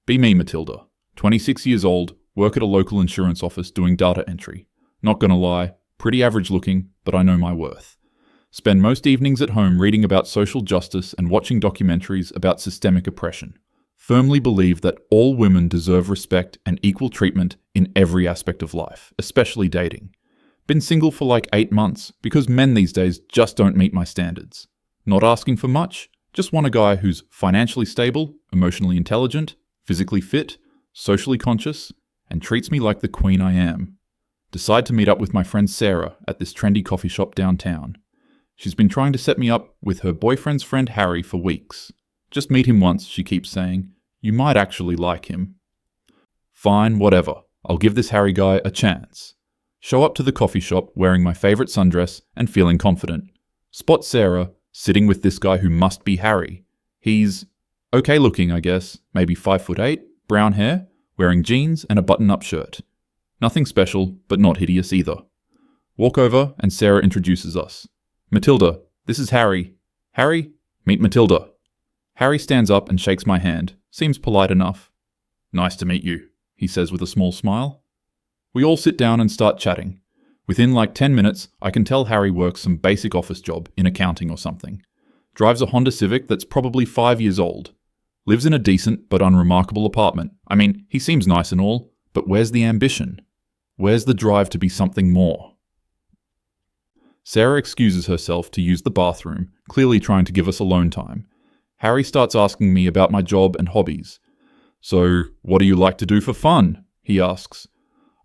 Be me, Matilda. 26 years old, work at a local insurance office doing data entry. Not gonna lie, pretty average looking, but I know my worth. Spend most evenings at home reading about social justice and watching documentaries about systemic oppression. Firmly believe that all women deserve respect and equal treatment in every aspect of life, especially dating. Been single for like 8 months because men these days just don't meet my standards. Not asking for much, just want a guy who's financially stable, emotionally intelligent, physically fit, socially conscious, and treats me like the queen I am. Decide to meet up with my friend Sarah at this trendy coffee shop downtown. She's been trying to set me up with her boyfriend's friend Harry for weeks. Just meet him once, she keeps saying. You might actually like him. Fine, whatever. I'll give this Harry guy a chance. Show up to the coffee shop wearing my favourite sundress and feeling confident. Spot Sarah sitting with this guy who must be Harry. He's okay looking, I guess, maybe 5'8", brown hair, wearing jeans and a button-up shirt. Nothing special, but not hideous either. Walk over and Sarah introduces us. Matilda, this is Harry. Harry, meet Matilda. Harry stands up and shakes my hand. Seems polite enough. Nice to meet you, he says with a small smile. We all sit down and start chatting. Within like 10 minutes, I can tell Harry works some basic office job in accounting or something. Drives a Honda Civic that's probably 5 years old. Lives in a decent but unremarkable apartment. I mean, he seems nice and all, but where's the ambition? Where's the drive to be something more? Sarah excuses herself to use the bathroom, clearly trying to give us alone time. Harry starts asking me about my job and hobbies. So, what do you like to do for fun? He asks.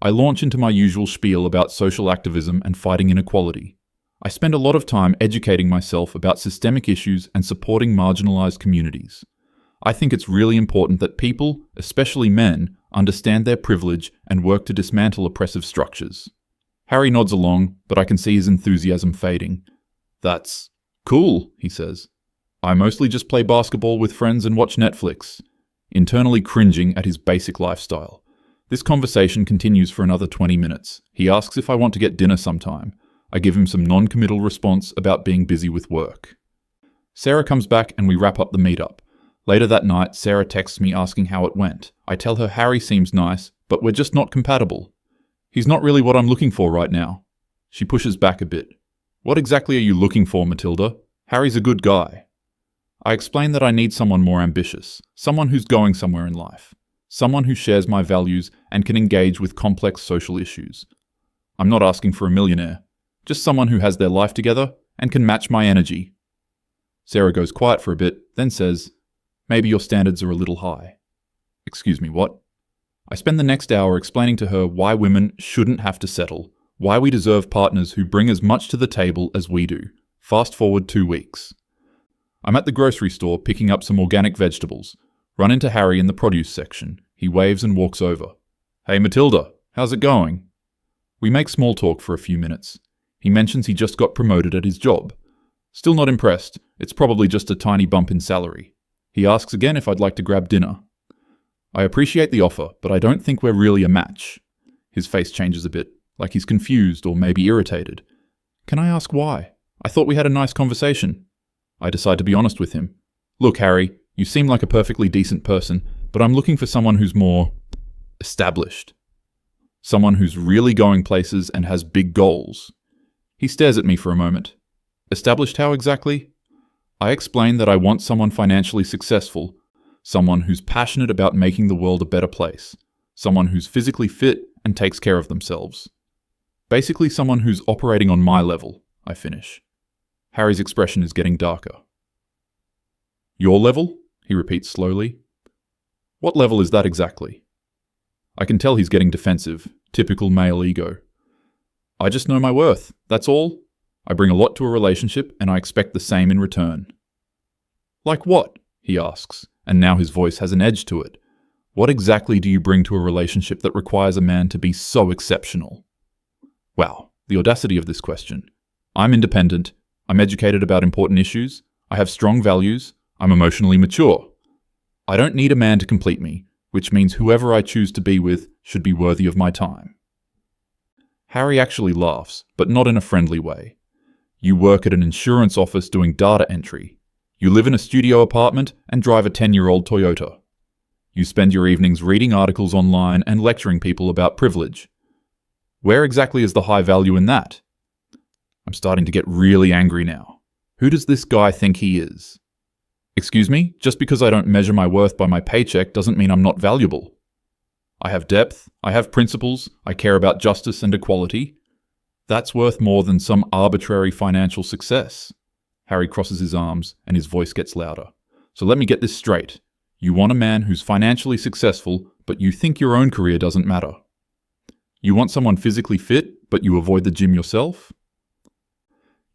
I launch into my usual spiel about social activism and fighting inequality. I spend a lot of time educating myself about systemic issues and supporting marginalized communities. I think it's really important that people, especially men, understand their privilege and work to dismantle oppressive structures. Harry nods along, but I can see his enthusiasm fading. That's cool, he says. I mostly just play basketball with friends and watch Netflix, internally cringing at his basic lifestyle. This conversation continues for another 20 minutes. He asks if I want to get dinner sometime. I give him some non-committal response about being busy with work. Sarah comes back and we wrap up the meetup. Later that night, Sarah texts me asking how it went. I tell her Harry seems nice, but we're just not compatible. He's not really what I'm looking for right now. She pushes back a bit. What exactly are you looking for, Matilda? Harry's a good guy. I explain that I need someone more ambitious, someone who's going somewhere in life, someone who shares my values and can engage with complex social issues. I'm not asking for a millionaire, just someone who has their life together and can match my energy. Sarah goes quiet for a bit, then says, Maybe your standards are a little high. Excuse me, what? I spend the next hour explaining to her why women shouldn't have to settle, why we deserve partners who bring as much to the table as we do. Fast forward 2 weeks. I'm at the grocery store picking up some organic vegetables. Run into Harry in the produce section. He waves and walks over. Hey Matilda, how's it going? We make small talk for a few minutes. He mentions he just got promoted at his job. Still not impressed. It's probably just a tiny bump in salary. He asks again if I'd like to grab dinner. I appreciate the offer, but I don't think we're really a match. His face changes a bit, like he's confused or maybe irritated. Can I ask why? I thought we had a nice conversation. I decide to be honest with him. Look, Harry, you seem like a perfectly decent person, but I'm looking for someone who's more established. Someone who's really going places and has big goals. He stares at me for a moment. Established how exactly? I explain that I want someone financially successful, someone who's passionate about making the world a better place, someone who's physically fit and takes care of themselves. Basically someone who's operating on my level, I finish. Harry's expression is getting darker. Your level? He repeats slowly. What level is that exactly? I can tell he's getting defensive, typical male ego. I just know my worth, that's all. I bring a lot to a relationship and I expect the same in return. Like what? He asks, and now his voice has an edge to it. What exactly do you bring to a relationship that requires a man to be so exceptional? Wow, the audacity of this question. I'm independent. I'm educated about important issues. I have strong values. I'm emotionally mature. I don't need a man to complete me, which means whoever I choose to be with should be worthy of my time. Harry actually laughs, but not in a friendly way. You work at an insurance office doing data entry. You live in a studio apartment and drive a 10-year-old Toyota. You spend your evenings reading articles online and lecturing people about privilege. Where exactly is the high value in that? I'm starting to get really angry now. Who does this guy think he is? Excuse me, just because I don't measure my worth by my paycheck doesn't mean I'm not valuable. I have depth, I have principles, I care about justice and equality. That's worth more than some arbitrary financial success. Harry crosses his arms and his voice gets louder. So let me get this straight. You want a man who's financially successful, but you think your own career doesn't matter. You want someone physically fit, but you avoid the gym yourself?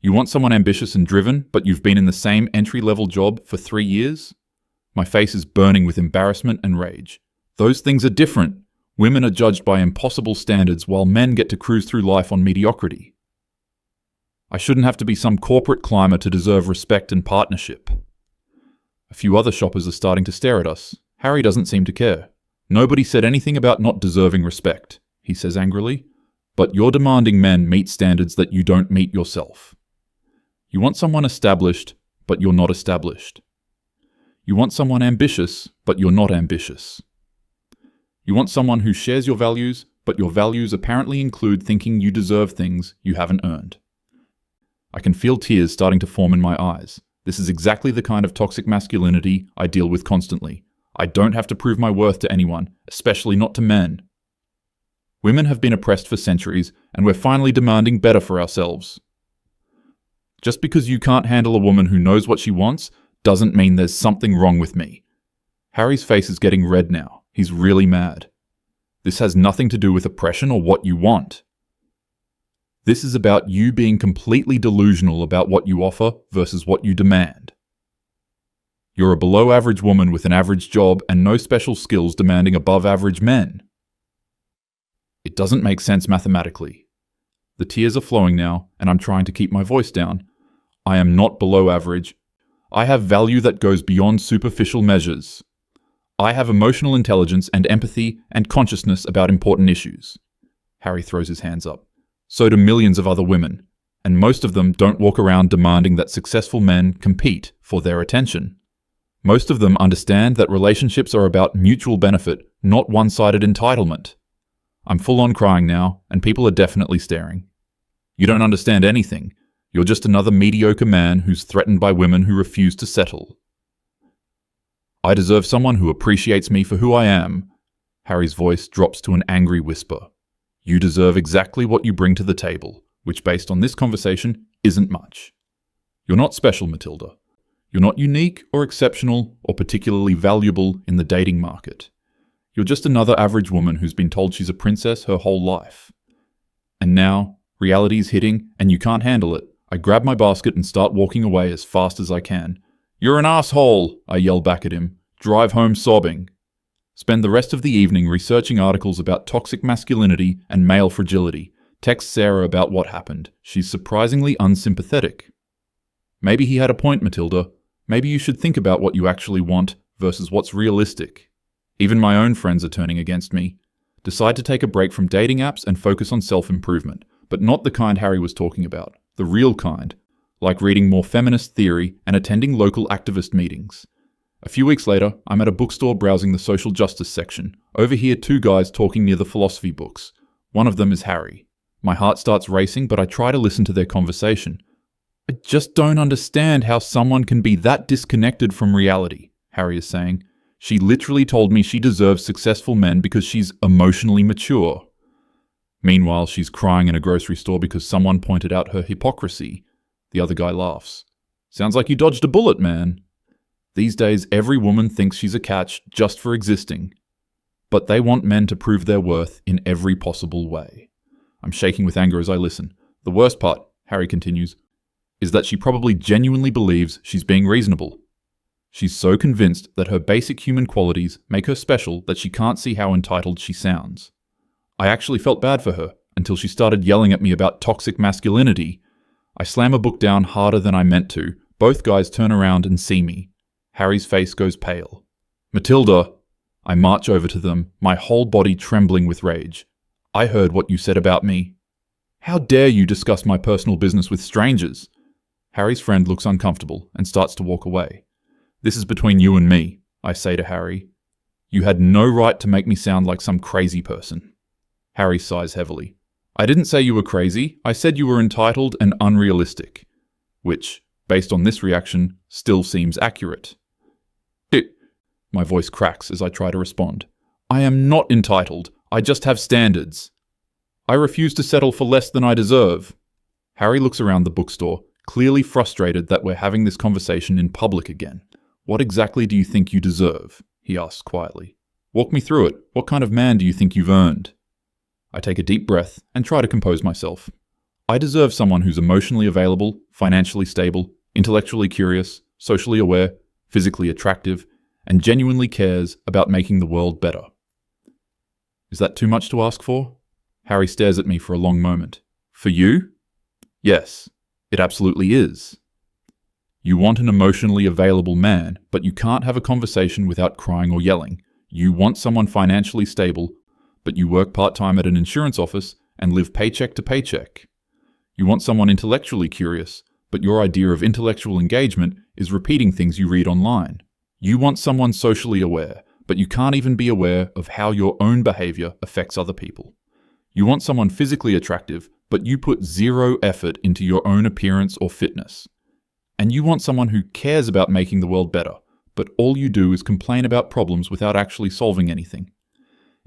You want someone ambitious and driven, but you've been in the same entry-level job for 3 years? My face is burning with embarrassment and rage. Those things are different. Women are judged by impossible standards while men get to cruise through life on mediocrity. I shouldn't have to be some corporate climber to deserve respect and partnership. A few other shoppers are starting to stare at us. Harry doesn't seem to care. Nobody said anything about not deserving respect, he says angrily. But you're demanding men meet standards that you don't meet yourself. You want someone established, but you're not established. You want someone ambitious, but you're not ambitious. You want someone who shares your values, but your values apparently include thinking you deserve things you haven't earned. I can feel tears starting to form in my eyes. This is exactly the kind of toxic masculinity I deal with constantly. I don't have to prove my worth to anyone, especially not to men. Women have been oppressed for centuries, and we're finally demanding better for ourselves. Just because you can't handle a woman who knows what she wants doesn't mean there's something wrong with me. Harry's face is getting red now. He's really mad. This has nothing to do with oppression or what you want. This is about you being completely delusional about what you offer versus what you demand. You're a below-average woman with an average job and no special skills demanding above-average men. It doesn't make sense mathematically. The tears are flowing now, and I'm trying to keep my voice down. I am not below average. I have value that goes beyond superficial measures. I have emotional intelligence and empathy and consciousness about important issues. Harry throws his hands up. So do millions of other women, and most of them don't walk around demanding that successful men compete for their attention. Most of them understand that relationships are about mutual benefit, not one-sided entitlement. I'm full on crying now, and people are definitely staring. You don't understand anything. You're just another mediocre man who's threatened by women who refuse to settle. I deserve someone who appreciates me for who I am. Harry's voice drops to an angry whisper. You deserve exactly what you bring to the table, which based on this conversation isn't much. You're not special, Matilda. You're not unique or exceptional or particularly valuable in the dating market. You're just another average woman who's been told she's a princess her whole life. And now, reality's hitting and you can't handle it. I grab my basket and start walking away as fast as I can. You're an asshole, I yell back at him. Drive home sobbing. Spend the rest of the evening researching articles about toxic masculinity and male fragility. Text Sarah about what happened. She's surprisingly unsympathetic. Maybe he had a point, Matilda. Maybe you should think about what you actually want versus what's realistic. Even my own friends are turning against me. Decide to take a break from dating apps and focus on self-improvement, but not the kind Harry was talking about. The real kind, like reading more feminist theory and attending local activist meetings. A few weeks later, I'm at a bookstore browsing the social justice section. Overhear two guys talking near the philosophy books. One of them is Harry. My heart starts racing, but I try to listen to their conversation. I just don't understand how someone can be that disconnected from reality, Harry is saying. She literally told me she deserves successful men because she's emotionally mature. Meanwhile, she's crying in a grocery store because someone pointed out her hypocrisy. The other guy laughs. Sounds like you dodged a bullet, man. These days, every woman thinks she's a catch just for existing. But they want men to prove their worth in every possible way. I'm shaking with anger as I listen. The worst part, Harry continues, is that she probably genuinely believes she's being reasonable. She's so convinced that her basic human qualities make her special that she can't see how entitled she sounds. I actually felt bad for her until she started yelling at me about toxic masculinity. I slam a book down harder than I meant to. Both guys turn around and see me. Harry's face goes pale. Matilda! I march over to them, my whole body trembling with rage. I heard what you said about me. How dare you discuss my personal business with strangers? Harry's friend looks uncomfortable and starts to walk away. This is between you and me, I say to Harry. You had no right to make me sound like some crazy person. Harry sighs heavily. I didn't say you were crazy, I said you were entitled and unrealistic. Which, based on this reaction, still seems accurate. My voice cracks as I try to respond. I am not entitled, I just have standards. I refuse to settle for less than I deserve. Harry looks around the bookstore, clearly frustrated that we're having this conversation in public again. What exactly do you think you deserve? He asks quietly. Walk me through it. What kind of man do you think you've earned? I take a deep breath and try to compose myself. I deserve someone who's emotionally available, financially stable, intellectually curious, socially aware, physically attractive, and genuinely cares about making the world better. Is that too much to ask for? Harry stares at me for a long moment. For you? Yes, it absolutely is. You want an emotionally available man, but you can't have a conversation without crying or yelling. You want someone financially stable, but you work part-time at an insurance office and live paycheck to paycheck. You want someone intellectually curious, but your idea of intellectual engagement is repeating things you read online. You want someone socially aware, but you can't even be aware of how your own behavior affects other people. You want someone physically attractive, but you put zero effort into your own appearance or fitness. And you want someone who cares about making the world better, but all you do is complain about problems without actually solving anything.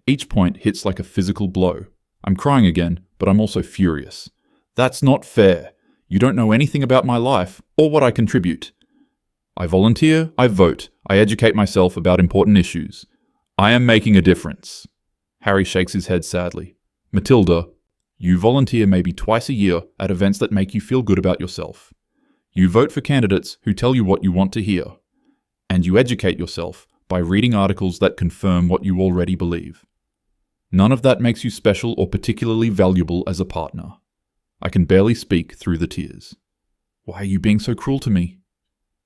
Each point hits like a physical blow. I'm crying again, but I'm also furious. That's not fair. You don't know anything about my life or what I contribute. I volunteer, I vote, I educate myself about important issues. I am making a difference. Harry shakes his head sadly. Matilda, you volunteer maybe twice a year at events that make you feel good about yourself. You vote for candidates who tell you what you want to hear. And you educate yourself by reading articles that confirm what you already believe. None of that makes you special or particularly valuable as a partner. I can barely speak through the tears. Why are you being so cruel to me?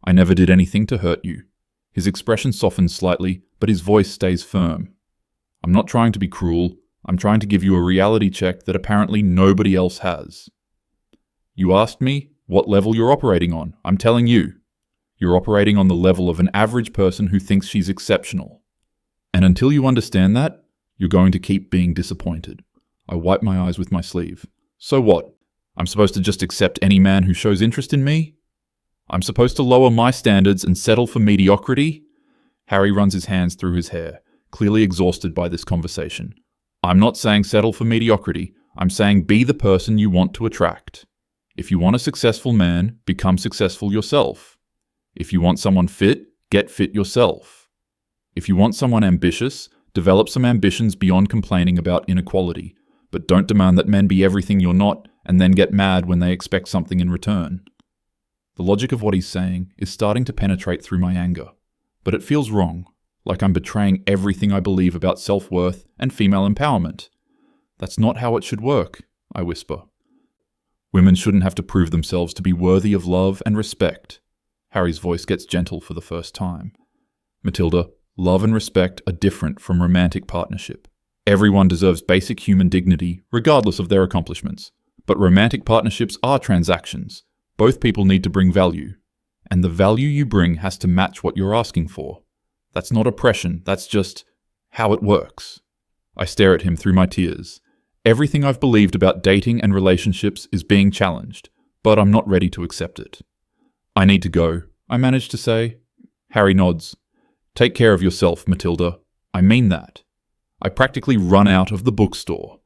I never did anything to hurt you. His expression softens slightly, but his voice stays firm. I'm not trying to be cruel. I'm trying to give you a reality check that apparently nobody else has. You asked me what level you're operating on. I'm telling you. You're operating on the level of an average person who thinks she's exceptional. And until you understand that, you're going to keep being disappointed. I wipe my eyes with my sleeve. So what? I'm supposed to just accept any man who shows interest in me? I'm supposed to lower my standards and settle for mediocrity? Harry runs his hands through his hair, clearly exhausted by this conversation. I'm not saying settle for mediocrity. I'm saying be the person you want to attract. If you want a successful man, become successful yourself. If you want someone fit, get fit yourself. If you want someone ambitious, develop some ambitions beyond complaining about inequality, but don't demand that men be everything you're not and then get mad when they expect something in return. The logic of what he's saying is starting to penetrate through my anger, but it feels wrong, like I'm betraying everything I believe about self-worth and female empowerment. That's not how it should work, I whisper. Women shouldn't have to prove themselves to be worthy of love and respect. Harry's voice gets gentle for the first time. Matilda, love and respect are different from romantic partnership. Everyone deserves basic human dignity, regardless of their accomplishments. But romantic partnerships are transactions. Both people need to bring value. And the value you bring has to match what you're asking for. That's not oppression, that's just how it works. I stare at him through my tears. Everything I've believed about dating and relationships is being challenged, but I'm not ready to accept it. I need to go, I manage to say. Harry nods. Take care of yourself, Matilda. I mean that. I practically run out of the bookstore.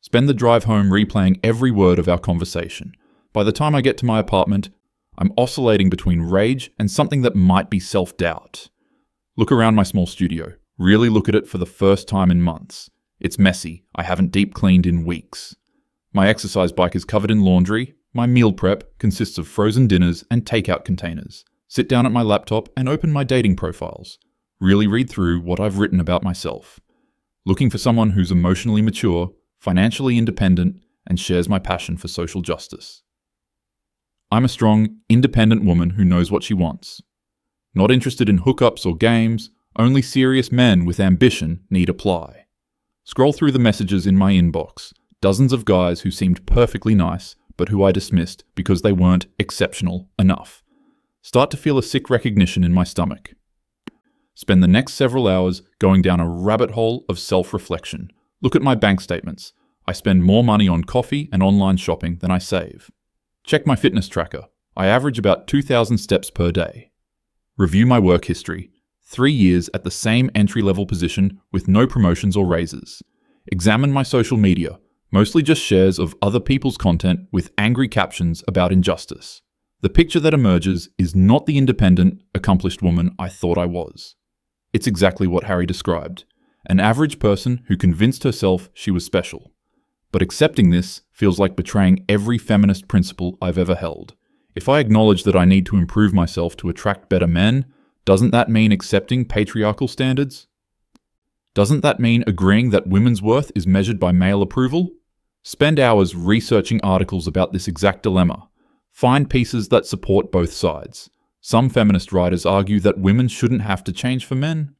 Spend the drive home replaying every word of our conversation. By the time I get to my apartment, I'm oscillating between rage and something that might be self-doubt. Look around my small studio. Really look at it for the first time in months. It's messy. I haven't deep cleaned in weeks. My exercise bike is covered in laundry. My meal prep consists of frozen dinners and takeout containers. Sit down at my laptop and open my dating profiles. Really read through what I've written about myself. Looking for someone who's emotionally mature, financially independent, and shares my passion for social justice. I'm a strong, independent woman who knows what she wants. Not interested in hookups or games, only serious men with ambition need apply. Scroll through the messages in my inbox, dozens of guys who seemed perfectly nice, but who I dismissed because they weren't exceptional enough. Start to feel a sick recognition in my stomach. Spend the next several hours going down a rabbit hole of self-reflection. Look at my bank statements. I spend more money on coffee and online shopping than I save. Check my fitness tracker. I average about 2,000 steps per day. Review my work history. 3 years at the same entry-level position with no promotions or raises. Examine my social media, mostly just shares of other people's content with angry captions about injustice. The picture that emerges is not the independent, accomplished woman I thought I was. It's exactly what Harry described. An average person who convinced herself she was special. But accepting this feels like betraying every feminist principle I've ever held. If I acknowledge that I need to improve myself to attract better men, doesn't that mean accepting patriarchal standards? Doesn't that mean agreeing that women's worth is measured by male approval? Spend hours researching articles about this exact dilemma. Find pieces that support both sides. Some feminist writers argue that women shouldn't have to change for men.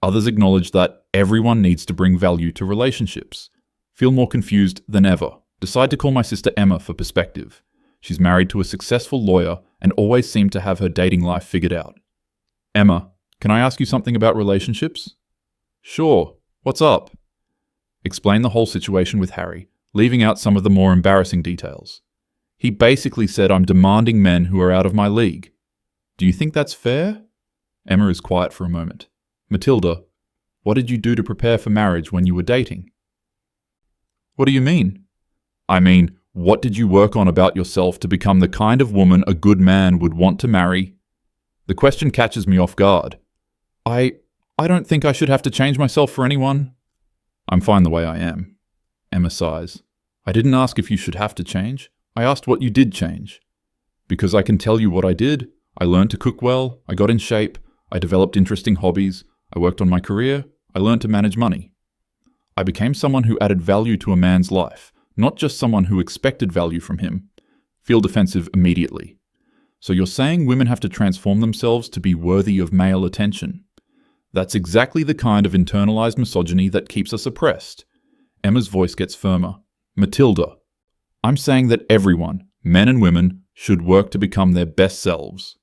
Others acknowledge that everyone needs to bring value to relationships. Feel more confused than ever. Decide to call my sister Emma for perspective. She's married to a successful lawyer and always seemed to have her dating life figured out. Emma, can I ask you something about relationships? Sure. What's up? Explain the whole situation with Harry, leaving out some of the more embarrassing details. He basically said I'm demanding men who are out of my league. Do you think that's fair? Emma is quiet for a moment. Matilda, what did you do to prepare for marriage when you were dating? What do you mean? I mean, what did you work on about yourself to become the kind of woman a good man would want to marry? The question catches me off guard. I don't think I should have to change myself for anyone. I'm fine the way I am. Emma sighs. I didn't ask if you should have to change. I asked what you did change. Because I can tell you what I did. I learned to cook well, I got in shape, I developed interesting hobbies, I worked on my career, I learned to manage money. I became someone who added value to a man's life, not just someone who expected value from him. Feel defensive immediately. So you're saying women have to transform themselves to be worthy of male attention. That's exactly the kind of internalized misogyny that keeps us oppressed. Emma's voice gets firmer. Matilda, I'm saying that everyone, men and women, should work to become their best selves.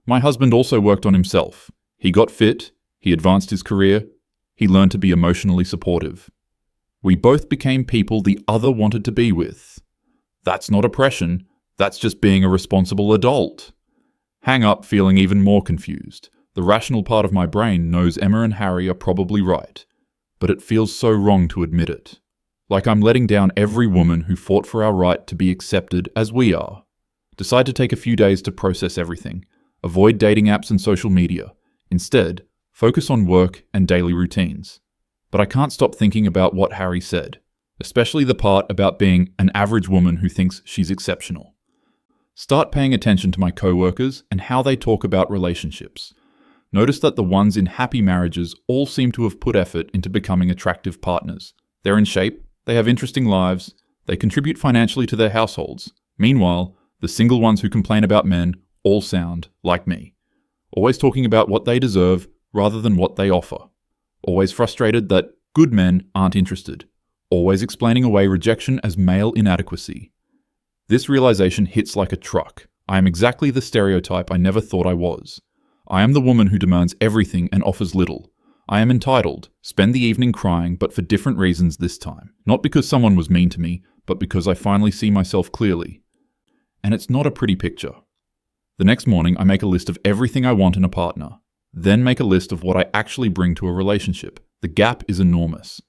My husband also worked on himself. He got fit, he advanced his career, he learned to be emotionally supportive. We both became people the other wanted to be with. That's not oppression, that's just being a responsible adult. Hang up feeling even more confused. The rational part of my brain knows Emma and Harry are probably right, but it feels so wrong to admit it. Like I'm letting down every woman who fought for our right to be accepted as we are. Decide to take a few days to process everything. Avoid dating apps and social media. Instead, focus on work and daily routines. But I can't stop thinking about what Harry said, especially the part about being an average woman who thinks she's exceptional. Start paying attention to my co-workers and how they talk about relationships. Notice that the ones in happy marriages all seem to have put effort into becoming attractive partners. They're in shape, they have interesting lives, they contribute financially to their households. Meanwhile, the single ones who complain about men all sound like me. Always talking about what they deserve rather than what they offer. Always frustrated that good men aren't interested. Always explaining away rejection as male inadequacy. This realization hits like a truck. I am exactly the stereotype I never thought I was. I am the woman who demands everything and offers little. I am entitled, spend the evening crying, but for different reasons this time. Not because someone was mean to me, but because I finally see myself clearly. And it's not a pretty picture. The next morning, I make a list of everything I want in a partner. Then make a list of what I actually bring to a relationship. The gap is enormous.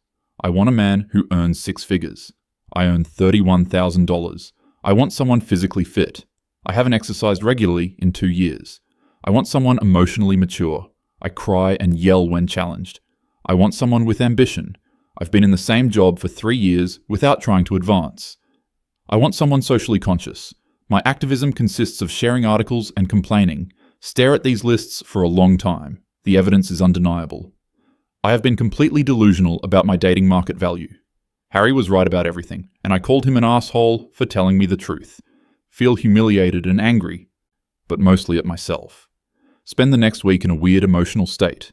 I want a man who earns 6 figures. I earn $31,000. I want someone physically fit. I haven't exercised regularly in 2 years. I want someone emotionally mature. I cry and yell when challenged. I want someone with ambition. I've been in the same job for 3 years without trying to advance. I want someone socially conscious. My activism consists of sharing articles and complaining. Stare at these lists for a long time. The evidence is undeniable. I have been completely delusional about my dating market value. Harry was right about everything, and I called him an asshole for telling me the truth. Feel humiliated and angry, but mostly at myself. Spend the next week in a weird emotional state.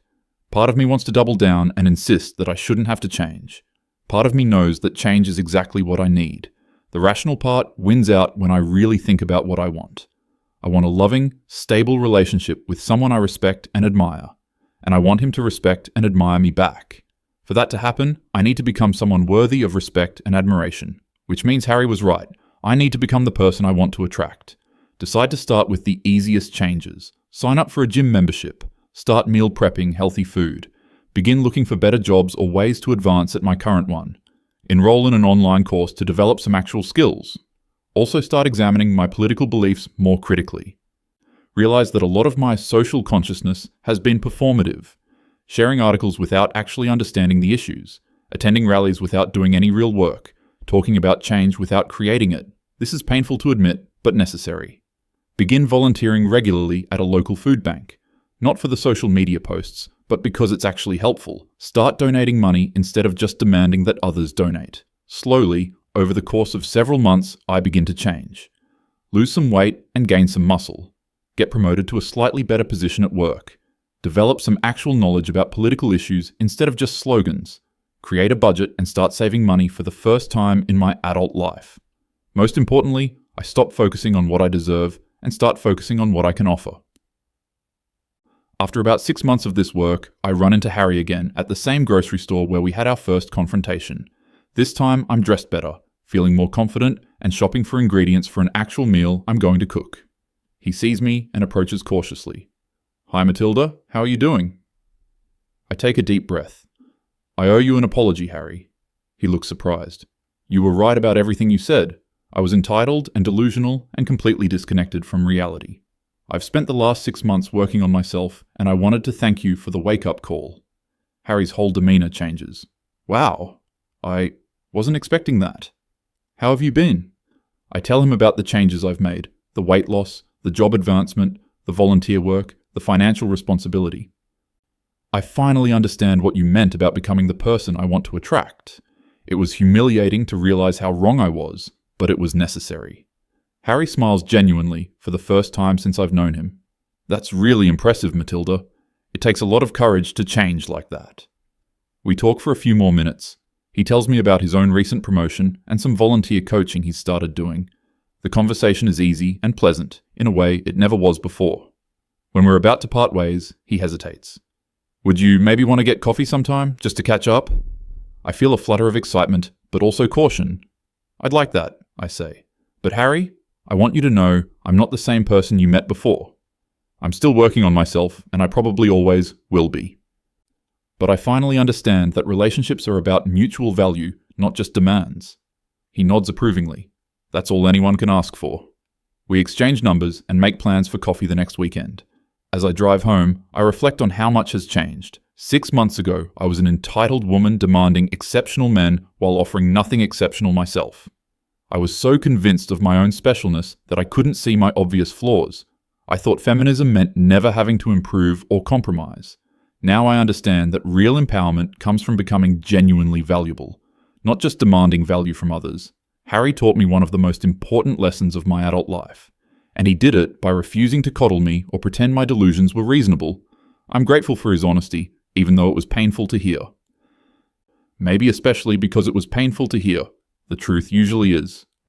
Part of me wants to double down and insist that I shouldn't have to change. Part of me knows that change is exactly what I need. The rational part wins out when I really think about what I want. I want a loving, stable relationship with someone I respect and admire. and I want him to respect and admire me back. For that to happen, I need to become someone worthy of respect and admiration, which means Harry was right. I need to become the person I want to attract. Decide to start with the easiest changes. Sign up for a gym membership. Start meal prepping healthy food. Begin looking for better jobs or ways to advance at my current one. Enroll in an online course to develop some actual skills. Also start examining my political beliefs more critically. Realize that a lot of my social consciousness has been performative. Sharing articles without actually understanding the issues. Attending rallies without doing any real work. Talking about change without creating it. This is painful to admit, but necessary. Begin volunteering regularly at a local food bank. Not for the social media posts, but because it's actually helpful. Start donating money instead of just demanding that others donate. Slowly, over the course of several months, I begin to change. Lose some weight and gain some muscle. Get promoted to a slightly better position at work. Develop some actual knowledge about political issues instead of just slogans. Create a budget and start saving money for the first time in my adult life. Most importantly, I stop focusing on what I deserve and start focusing on what I can offer. After about 6 months of this work, I run into Harry again at the same grocery store where we had our first confrontation. This time, I'm dressed better, feeling more confident, and shopping for ingredients for an actual meal I'm going to cook. He sees me and approaches cautiously. "Hi Matilda, how are you doing?" I take a deep breath. "I owe you an apology, Harry." He looks surprised. "You were right about everything you said. I was entitled and delusional and completely disconnected from reality. I've spent the last 6 months working on myself, and I wanted to thank you for the wake-up call." Harry's whole demeanor changes. "Wow, I wasn't expecting that. How have you been?" I tell him about the changes I've made, the weight loss, the job advancement, the volunteer work, the financial responsibility. "I finally understand what you meant about becoming the person I want to attract. It was humiliating to realize how wrong I was, but it was necessary." Harry smiles genuinely for the first time since I've known him. "That's really impressive, Matilda. It takes a lot of courage to change like that." We talk for a few more minutes. He tells me about his own recent promotion and some volunteer coaching he's started doing. The conversation is easy and pleasant, in a way it never was before. When we're about to part ways, he hesitates. "Would you maybe want to get coffee sometime, just to catch up?" I feel a flutter of excitement, but also caution. "I'd like that," I say. "But Harry, I want you to know I'm not the same person you met before. I'm still working on myself, and I probably always will be. But I finally understand that relationships are about mutual value, not just demands." He nods approvingly. That's all anyone can ask for. We exchange numbers and make plans for coffee the next weekend. As I drive home, I reflect on how much has changed. 6 months ago, I was an entitled woman demanding exceptional men while offering nothing exceptional myself. I was so convinced of my own specialness that I couldn't see my obvious flaws. I thought feminism meant never having to improve or compromise. Now I understand that real empowerment comes from becoming genuinely valuable, not just demanding value from others. Harry taught me one of the most important lessons of my adult life, and he did it by refusing to coddle me or pretend my delusions were reasonable. I'm grateful for his honesty, even though it was painful to hear. Maybe especially because it was painful to hear. The truth usually is.